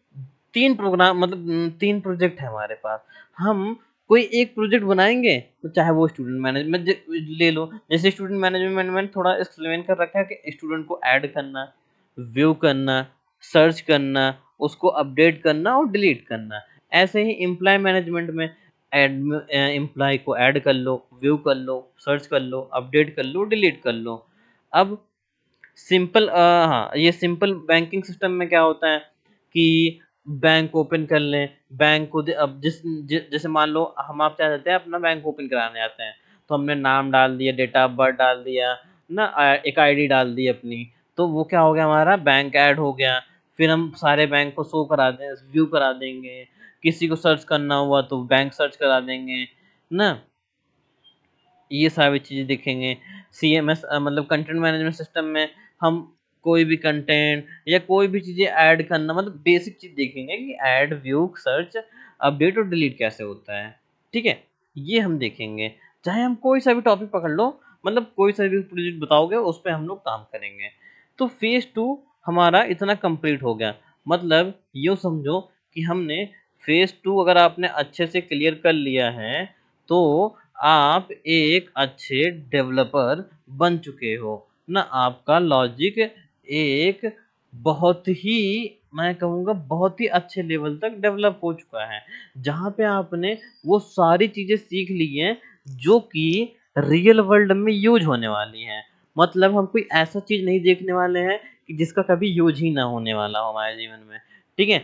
3 प्रोग्राम, मतलब 3 प्रोजेक्ट है हमारे पास। हम कोई एक प्रोजेक्ट बनाएँगे, तो चाहे वो स्टूडेंट मैनेजमेंट ले लो। जैसे स्टूडेंट मैनेजमेंट में थोड़ा एक्सप्लेन कर रखा है कि स्टूडेंट को ऐड करना, व्यू करना, सर्च करना, उसको अपडेट करना और डिलीट करना। ऐसे ही एम्प्लॉयी मैनेजमेंट में एम्प्लॉयी को ऐड कर लो, व्यू कर लो, सर्च कर लो, अपडेट कर लो, डिलीट कर लो। अब सिंपल हाँ, ये सिंपल बैंकिंग सिस्टम में क्या होता है कि बैंक ओपन कर लें, बैंक को अब जैसे मान लो हम आप क्या चाहते हैं, अपना बैंक ओपन कराने आते हैं, तो हमने नाम डाल दिया, डेट ऑफ बर्थ डाल दिया ना, एक आईडी डाल दी अपनी, तो वो क्या हो गया, हमारा बैंक ऐड हो गया। फिर हम सारे बैंक को शो करा दें, व्यू करा देंगे, किसी को सर्च करना हुआ तो बैंक सर्च करा देंगे ना, ये सारी चीज़ें दिखेंगे। सीएमएस मतलब कंटेंट मैनेजमेंट सिस्टम में हम कोई भी कंटेंट या कोई भी चीज़ें ऐड करना, मतलब बेसिक चीज़ देखेंगे कि ऐड, व्यू, सर्च, अपडेट और डिलीट कैसे होता है। ठीक है, ये हम देखेंगे। चाहे हम कोई सा भी टॉपिक पकड़ लो, मतलब कोई सा भी प्रोजेक्ट बताओगे उस पे हम लोग काम करेंगे। तो फेज 2 हमारा इतना कंप्लीट हो गया। मतलब यूँ समझो कि हमने फेज 2 अगर आपने अच्छे से क्लियर कर लिया है, तो आप एक अच्छे डेवलपर बन चुके हो ना। आपका लॉजिक एक बहुत ही, मैं कहूँगा बहुत ही अच्छे लेवल तक डेवलप हो चुका है, जहाँ पे आपने वो सारी चीज़ें सीख ली हैं जो कि रियल वर्ल्ड में यूज होने वाली हैं। मतलब हम कोई ऐसा चीज़ नहीं देखने वाले हैं कि जिसका कभी यूज ही ना होने वाला हो हमारे जीवन में। ठीक है,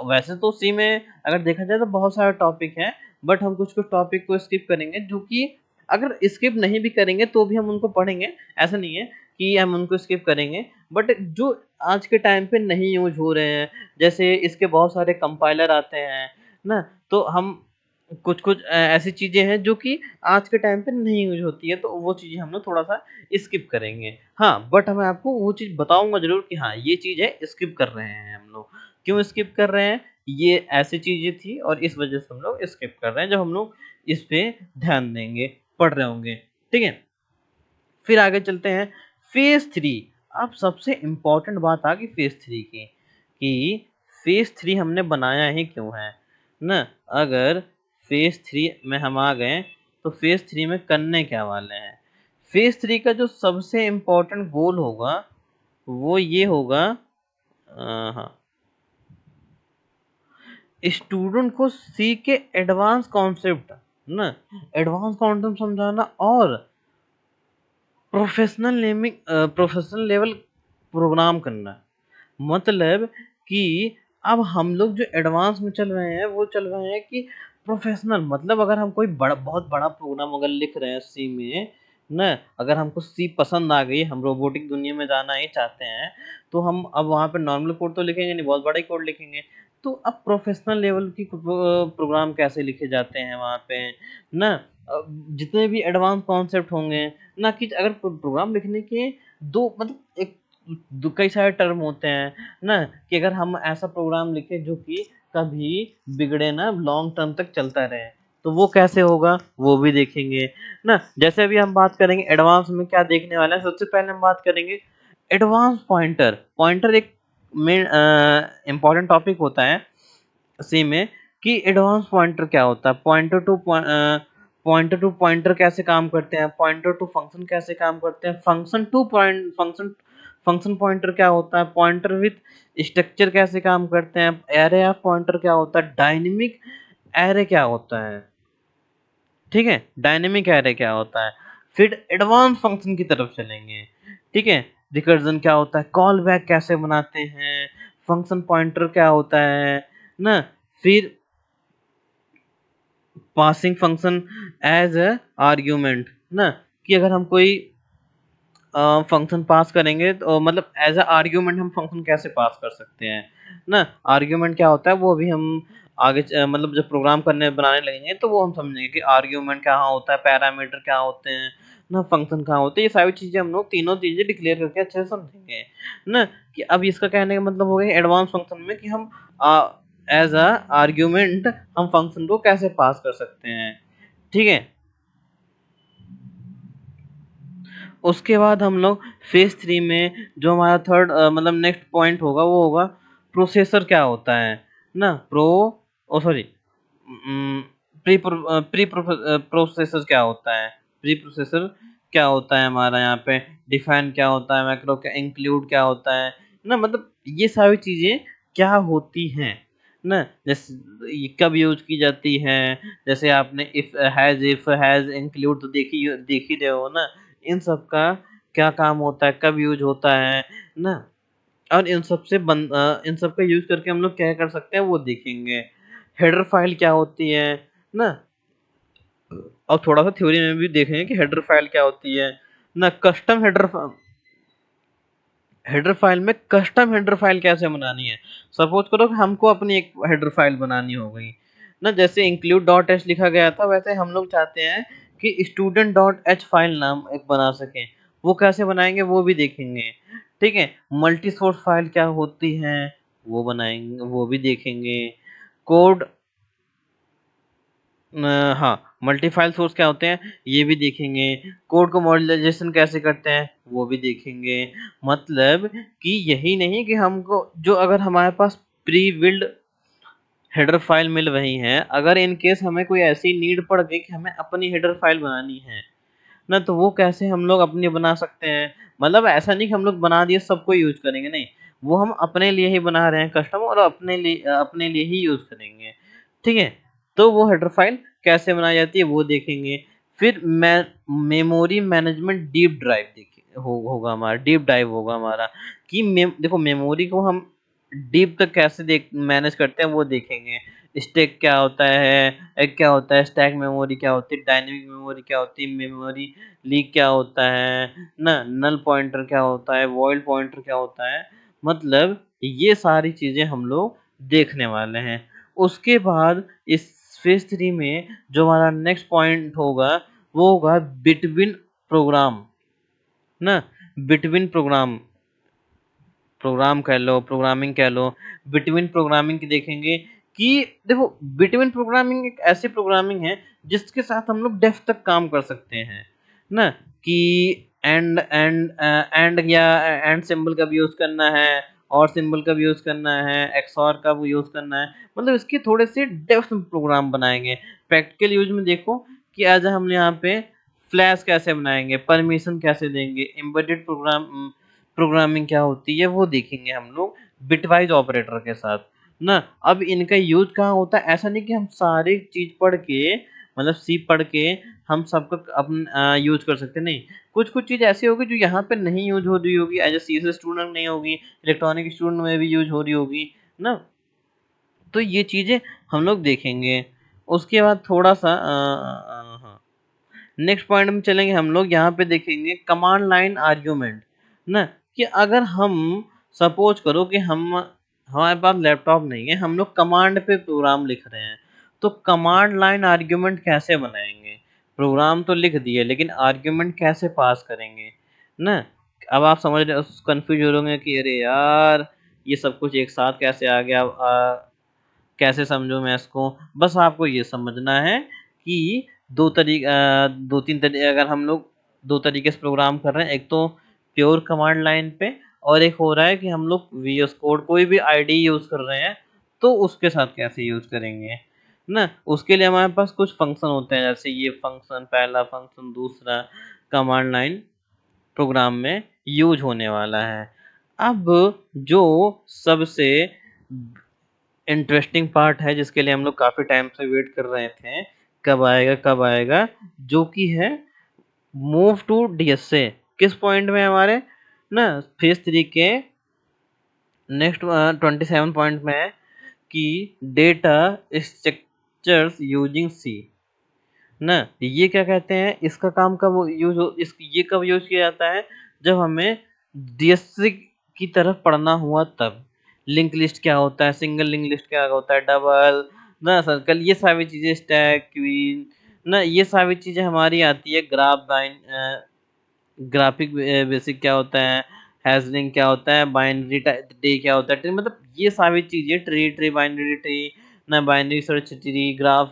वैसे तो सी में अगर देखा जाए तो बहुत सारे टॉपिक हैं, बट हम कुछ-कुछ टॉपिक को स्किप करेंगे, जो कि अगर स्किप नहीं भी करेंगे तो भी हम उनको पढ़ेंगे। ऐसा नहीं है कि हम उनको स्किप करेंगे, बट जो आज के टाइम पे नहीं यूज़ हो रहे हैं, जैसे इसके बहुत सारे कंपाइलर आते हैं ना, तो हम कुछ-कुछ ऐसी चीज़ें हैं जो कि आज के टाइम पे नहीं यूज़ होती है, तो वो चीज़ें हम लोग थोड़ा-सा स्किप करेंगे। हाँ, बट मैं आपको वो चीज़ बताऊँगा ज़रूर कि हाँ, ये चीज़ है, स्किप कर रहे हैं हम लोग। क्यों स्किप कर रहे हैं? ये ऐसी चीज़ें थी और इस वज़ह से हम लोग स्किप कर रहे हैं, जब हम लोग इस पे ध्यान देंगे, पढ़ रहे होंगे। ठीक है? फिर आगे चलते हैं फ़ेज़ 3। अब सबसे इम्पोर्टेंट बात आ गई फ़ेज़ 3 की, कि फ़ेज़ 3 हमने बनाया ही क्यों है? ना, अगर फ़ेज़ 3 में हम आ गए, तो फ़ेज़ 3 में करने क्या वाले हैं? फ़ेज़ 3 का जो सबसे इम्पोर्टेंट गोल होगा, वो ये होगा, हाँ, स्टूडेंट को सी के एडवांस कॉन्सेप्ट ना, एडवांस कॉन्सेप्ट समझाना और प्रोफेशनल लेवल प्रोग्राम करना। मतलब कि अब हम लोग जो एडवांस में चल रहे हैं वो चल रहे हैं कि प्रोफेशनल, मतलब अगर हम कोई बड़ा बहुत बड़ा प्रोग्राम अगर लिख रहे हैं सी में ना, अगर हमको सी पसंद आ गई, हम रोबोटिक दुनिया में जाना ही चाहते हैं, तो हम अब वहाँ पे नॉर्मल कोड तो लिखेंगे नहीं, बहुत बड़ा ही कोड लिखेंगे। तो अब प्रोफेशनल लेवल की प्रोग्राम कैसे लिखे जाते हैं वहाँ पे ना, जितने भी एडवांस कॉन्सेप्ट होंगे ना, कि अगर प्रोग्राम लिखने के दो मतलब एक कई सारे टर्म होते हैं ना, कि अगर हम ऐसा प्रोग्राम लिखें जो कि कभी बिगड़े ना, लॉन्ग टर्म तक चलता रहे, तो वो कैसे होगा वो भी देखेंगे ना। जैसे अभी हम बात करेंगे एडवांस में क्या देखने वाले हैं, सबसे पहले हम बात करेंगे एडवांस पॉइंटर। पॉइंटर एक मेन इम्पॉर्टेंट टॉपिक होता है सी में, कि एडवांस पॉइंटर क्या होता है, पॉइंटर टू पॉइंटर कैसे काम करते हैं, पॉइंटर टू फंक्शन कैसे काम करते हैं, फंक्शन पॉइंटर क्या होता है, पॉइंटर विथ स्ट्रक्चर कैसे काम करते हैं, एरे ऑफ पॉइंटर क्या होता है, डायनेमिक एरे क्या होता है, ठीक है, डायनेमिक एरे क्या होता है। फिर एडवांस फंक्शन की तरफ चलेंगे, ठीक है, रिकर्जन क्या होता है, कॉल बैक कैसे बनाते हैं, फंक्शन पॉइंटर क्या होता है ना, फिर passing function as a argument ना, कि अगर हम कोई फंक्शन पास करेंगे तो मतलब एज अ आर्ग्यूमेंट हम फंक्शन कैसे पास कर सकते हैं ना, आर्ग्यूमेंट क्या होता है वो भी हम आगे मतलब जब प्रोग्राम करने बनाने लगेंगे तो वो हम समझेंगे कि आर्ग्यूमेंट क्या होता है, पैरामीटर क्या होते हैं ना, फंक्शन कहाँ होते हैं, ये सारी चीजें हम लोग तीनों चीजें डिक्लेयर करके अच्छे से समझेंगे ना। कि अब इसका कहने का मतलब हो गया एडवांस फंक्शन में कि हम एज अ आर्ग्यूमेंट हम फंक्शन को कैसे पास कर सकते हैं, ठीक है। उसके बाद हम लोग फेज 3 में जो हमारा थर्ड मतलब नेक्स्ट पॉइंट होगा वो होगा प्रोसेसर क्या होता है ना, ओ सॉरी प्रोसेसर क्या होता है, प्री प्रोसेसर क्या होता है हमारा यहाँ पे, डिफाइन क्या होता है, मैक्रो क्या, इंक्लूड क्या होता है ना, मतलब ये सारी चीजें क्या होती हैं ना, जैसे ये कब यूज की जाती है, जैसे आपने इफ हैज इंक्लूड तो देख ही रहे हो ना, इन सब का क्या काम होता है, कब यूज होता है ना, और इन सब का यूज करके हम लोग क्या कर सकते हैं वो देखेंगे। हेडर फाइल क्या होती है ना, और थोड़ा सा थ्योरी में भी देखेंगे कि हेडर फाइल क्या होती है ना, हेडर फाइल में कस्टम हेडर फाइल कैसे बनानी है। सपोज करो कि हमको अपनी एक हेडर फाइल बनानी हो गई ना, जैसे इंक्लूड डॉट एच लिखा गया था, वैसे हम लोग चाहते हैं कि स्टूडेंट डॉट एच फाइल नाम एक बना सके, वो कैसे बनाएंगे वो भी देखेंगे, ठीक है। मल्टी सोर्स फाइल क्या होती है वो बनाएंगे, वो भी देखेंगे। कोड, हाँ, मल्टी फाइल सोर्स क्या होते हैं ये भी देखेंगे। कोड को मॉड्यूलराइजेशन कैसे करते हैं वो भी देखेंगे। मतलब कि यही नहीं कि हमको जो अगर हमारे पास प्री बिल्ड हेडर फाइल मिल रही हैं, अगर इन केस हमें कोई ऐसी नीड पड़ गई कि हमें अपनी हेडर फाइल बनानी है ना, तो वो कैसे हम लोग अपनी बना सकते हैं। मतलब ऐसा नहीं कि हम लोग बना दिए सबको यूज करेंगे, नहीं, वो हम अपने लिए ही बना रहे हैं कस्टम, और अपने लिए ही यूज करेंगे, ठीक है। तो वो हेडर फाइल कैसे बनाई जाती है वो देखेंगे। फिर मेमोरी मैनेजमेंट डीप ड्राइव होगा हमारा, डीप डाइव होगा हमारा, कि देखो मेमोरी को हम डीप तक कैसे देख मैनेज करते हैं वो देखेंगे। स्टैक क्या होता है, एक क्या होता है स्टैक, मेमोरी क्या होती है, डायनेमिक मेमोरी क्या होती है, मेमोरी लीक क्या होता है ना, नल पॉइंटर क्या होता है, वॉइड पॉइंटर क्या होता है, मतलब ये सारी चीजें हम लोग देखने वाले हैं। उसके बाद इस फेज 3 में जो हमारा नेक्स्ट पॉइंट होगा वो होगा बिटवीन प्रोग्राम ना, बिटवीन प्रोग्राम कह लो, प्रोग्रामिंग कह लो, बिटवीन प्रोग्रामिंग की देखेंगे। कि देखो बिटवीन प्रोग्रामिंग एक ऐसी प्रोग्रामिंग है जिसके साथ हम लोग डेफ तक काम कर सकते हैं ना, कि एंड या एंड सिंबल का भी यूज करना है, और सिंबल का भी यूज करना है, एक्सऑर का भी यूज करना है, मतलब इसके थोड़े से डेप्थ में प्रोग्राम बनाएंगे। प्रैक्टिकल यूज में देखो कि आज हम यहाँ पे फ्लैश कैसे बनाएंगे, परमिशन कैसे देंगे, एम्बेडेड प्रोग्रामिंग क्या होती है वो देखेंगे हम लोग बिटवाइज ऑपरेटर के साथ ना। अब इनका यूज कहाँ होता है, ऐसा नहीं कि हम सारी चीज पढ़ के मतलब सी पढ़ के हम सबका अपन यूज कर सकते नहीं। कुछ कुछ चीज ऐसी होगी जो यहाँ पे नहीं यूज हो रही होगी, as a C S student नहीं होगी, इलेक्ट्रॉनिक स्टूडेंट में भी यूज हो रही होगी ना। तो ये चीजें हम लोग देखेंगे। उसके बाद थोड़ा सा हाँ, नेक्स्ट पॉइंट में चलेंगे हम लोग, यहाँ पे देखेंगे कमांड लाइन आर्ग्यूमेंट ना। कि अगर हम सपोज करो कि हम हमारे पास लैपटॉप नहीं है, हम लोग कमांड पे प्रोग्राम लिख रहे हैं, तो कमांड लाइन आर्ग्यूमेंट कैसे बनाएंगे। प्रोग्राम तो लिख दिए लेकिन आर्ग्यूमेंट कैसे पास करेंगे ना। अब आप समझ रहे कंफ्यूज हो रहे होंगे कि अरे यार ये सब कुछ एक साथ कैसे आ गया, कैसे समझूं मैं इसको। बस आपको ये समझना है कि दो तीन तरीके अगर हम लोग दो तरीके से प्रोग्राम कर रहे हैं, एक तो प्योर कमांड लाइन पे और एक हो रहा है कि हम लोग वीएस कोड कोई भी आईडी यूज कर रहे हैं तो उसके साथ कैसे यूज करेंगे ना। उसके लिए हमारे पास कुछ फंक्शन होते हैं, जैसे ये फंक्शन, पहला फंक्शन, दूसरा कमांड लाइन प्रोग्राम में यूज होने वाला है। अब जो सबसे इंटरेस्टिंग पार्ट है जिसके लिए हम लोग काफी टाइम से वेट कर रहे थे, कब आएगा कब आएगा, जो कि है मूव टू डीएसए। किस पॉइंट में हमारे ना फेज 3 के नेक्स्ट 27 पॉइंट में है कि डेटा स्ट्रक्चर्स यूजिंग सी ना। ये क्या कहते हैं, इसका काम कब यूज इस ये कब यूज किया जाता है, जब हमें डीएससी की तरफ पढ़ना हुआ तब। लिंक लिस्ट क्या होता है, सिंगल लिंक लिस्ट क्या होता है, डबल ना, सर्कल, ये सारी चीजें, स्टैक, क्वीन ना, ये सारी चीजें हमारी आती है। ग्राफिक बेसिक क्या होता है, हैशलिंग क्या होता है, बाइनरी ट्री क्या होता है, ट्री मतलब ये सारी चीजें, ट्री बाइनरी ट्री ना, binary search tree, graph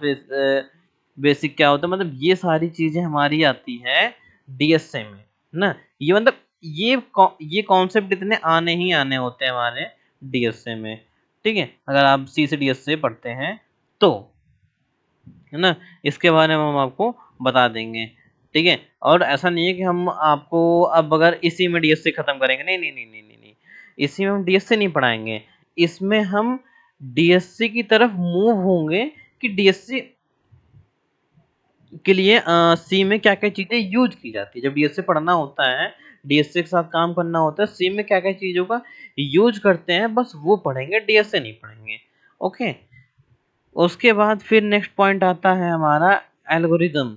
basic क्या होता है, मतलब ये सारी चीजें हमारी आती है डीएसए में ना। ये मतलब ये कॉन्सेप्ट इतने आने ही आने होते हैं हमारे डीएसए में, ठीक है, अगर आप सी से डीएसए पढ़ते हैं तो, है ना। इसके बारे में हम आपको बता देंगे, ठीक है। और ऐसा नहीं है कि हम आपको अब अगर इसी में डीएससी खत्म करेंगे, नहीं नहीं नहीं नहीं नहीं नहीं, इसी में हम डीएससी नहीं पढ़ाएंगे। इसमें हम डीएससी की तरफ मूव होंगे कि डीएससी के लिए सी में क्या क्या चीजें यूज की जाती है। जब डीएससी पढ़ना होता है, डीएससी के साथ काम करना होता है, सी में क्या क्या चीजों का यूज करते हैं, बस वो पढ़ेंगे, डीएससी नहीं पढ़ेंगे। ओके। उसके बाद फिर नेक्स्ट पॉइंट आता है हमारा एल्गोरिदम।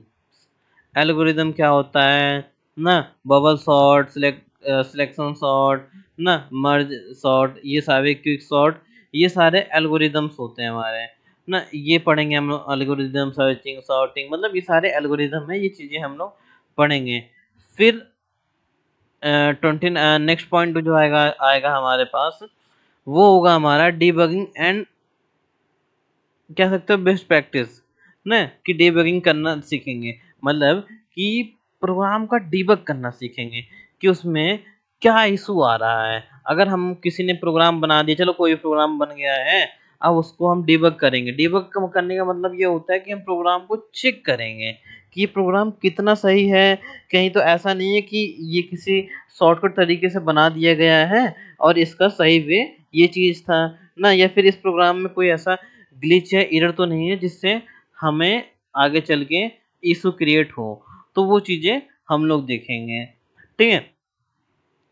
एल्गोरिदम क्या होता है ना, बबल सॉर्ट, सिलेक्शन सॉर्ट ना, मर्ज सॉर्ट, ये सारे क्विक सॉर्ट, ये सारे एल्गोरिदम्स होते हैं हमारे ना। ये पढ़ेंगे हम लोग, एल्गोरिदम, सर्चिंग, सॉर्टिंग, मतलब ये सारे एल्गोरिदम है, ये चीजें हम लोग पढ़ेंगे। फिर 20 नेक्स्ट पॉइंट जो आएगा आएगा हमारे पास, वो होगा हमारा डीबगिंग एंड कह सकते हो बेस्ट प्रैक्टिस ना। कि डीबगिंग करना सीखेंगे, मतलब कि प्रोग्राम का डीबग करना सीखेंगे कि उसमें क्या इशू आ रहा है। अगर हम किसी ने प्रोग्राम बना दिया, चलो कोई प्रोग्राम बन गया है, अब उसको हम डीबग करेंगे। डीबग करने का मतलब ये होता है कि हम प्रोग्राम को चेक करेंगे कि ये प्रोग्राम कितना सही है। कहीं तो ऐसा नहीं है कि ये किसी शॉर्टकट तरीके से बना दिया गया है और इसका सही वे ये चीज़ था ना, या फिर इस प्रोग्राम में कोई ऐसा ग्लिच या एरर तो नहीं है जिससे हमें आगे चल के इशू क्रिएट हो। तो वो चीज़ें हम लोग देखेंगे, ठीक है।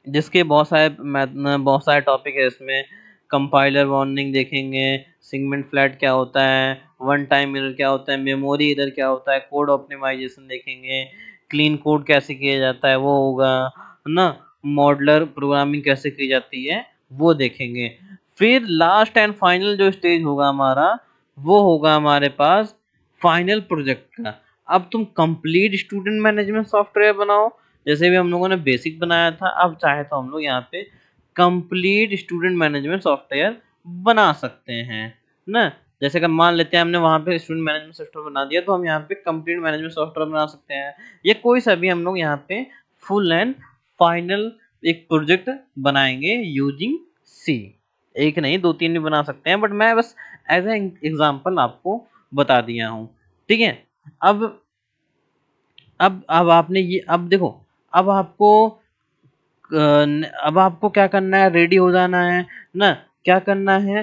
जिसके बहुत सारे टॉपिक है इसमें। कंपाइलर वार्निंग देखेंगे, सेगमेंट फ्लैट क्या होता है, वन टाइम एरर क्या होता है, मेमोरी एरर क्या होता है, कोड ऑप्टिमाइजेशन देखेंगे, क्लीन कोड कैसे किया जाता है वो होगा ना, मॉडलर प्रोग्रामिंग कैसे की जाती है वो देखेंगे। फिर लास्ट एंड फाइनल जो स्टेज होगा हमारा, वो होगा हमारे पास फाइनल प्रोजेक्ट का। अब तुम कंप्लीट स्टूडेंट मैनेजमेंट सॉफ्टवेयर बनाओ, जैसे भी हम लोगों ने बेसिक बनाया था, अब चाहे तो हम लोग यहाँ पे कंप्लीट स्टूडेंट मैनेजमेंट सॉफ्टवेयर बना सकते हैं ना। जैसे कि मान लेते हैं हमने वहाँ पे स्टूडेंट मैनेजमेंट सॉफ्टवेयर बना दिया, तो हम यहाँ पे कंप्लीट मैनेजमेंट सॉफ्टवेयर बना सकते हैं। ये कोई सा भी हम लोग यहाँ पे फुल एंड फाइनल एक प्रोजेक्ट बनाएंगे यूजिंग सी। एक नहीं, दो तीन भी बना सकते हैं, बट मैं बस एज ए एग्जाम्पल आपको बता दिया हूँ, ठीक है। अब आपने ये, अब देखो, अब आपको अब आपको क्या करना है, रेडी हो जाना है ना। क्या करना है,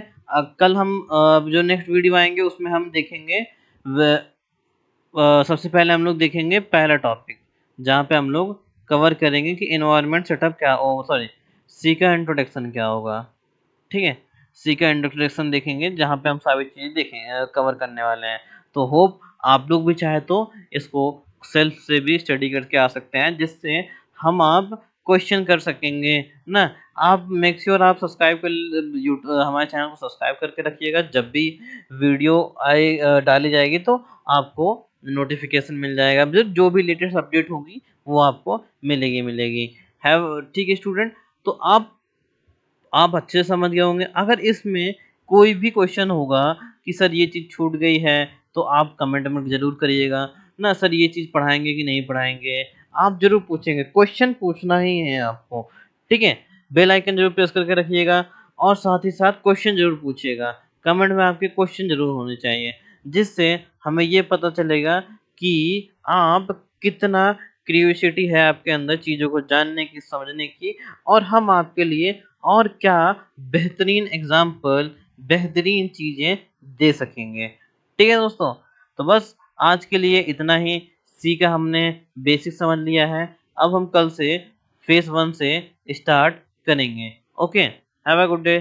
कल हम जो नेक्स्ट वीडियो आएंगे उसमें हम देखेंगे सबसे पहले हम लोग देखेंगे पहला टॉपिक, जहाँ पे हम लोग कवर करेंगे कि इन्वायरमेंट सेटअप क्या, ओ सॉरी, सी का इंट्रोडक्शन क्या होगा। ठीक है, सी का इंट्रोडक्शन देखेंगे जहाँ पे हम सारी चीज़ें देखें कवर करने वाले हैं। तो होप आप लोग भी चाहे तो इसको सेल्फ से भी स्टडी करके आ सकते हैं, जिससे हम आप क्वेश्चन कर सकेंगे ना। आप मेक श्योर आप सब्सक्राइब कर हमारे चैनल को सब्सक्राइब करके रखिएगा। जब भी वीडियो आए डाली जाएगी तो आपको नोटिफिकेशन मिल जाएगा, जो भी लेटेस्ट अपडेट होगी वो आपको मिलेगी। हैव ठीक है स्टूडेंट, तो आप अच्छे से समझ गए होंगे। अगर इसमें कोई भी क्वेश्चन होगा कि सर ये चीज़ छूट गई है, तो आप कमेंट में ज़रूर करिएगा ना। सर ये चीज़ पढ़ाएंगे कि नहीं पढ़ाएंगे, आप ज़रूर पूछेंगे, क्वेश्चन पूछना ही है आपको। ठीक है, बेल आइकन जरूर प्रेस करके रखिएगा और साथ ही साथ क्वेश्चन जरूर पूछिएगा। कमेंट में आपके क्वेश्चन जरूर होने चाहिए, जिससे हमें ये पता चलेगा कि आप कितना क्यूरियोसिटी है आपके अंदर चीज़ों को जानने की, समझने की, और हम आपके लिए और क्या बेहतरीन एग्जाम्पल, बेहतरीन चीज़ें दे सकेंगे। ठीक है दोस्तों, तो बस आज के लिए इतना ही। सी का हमने बेसिक समझ लिया है, अब हम कल से फेज़ 1 से स्टार्ट करेंगे। Okay, have a good day.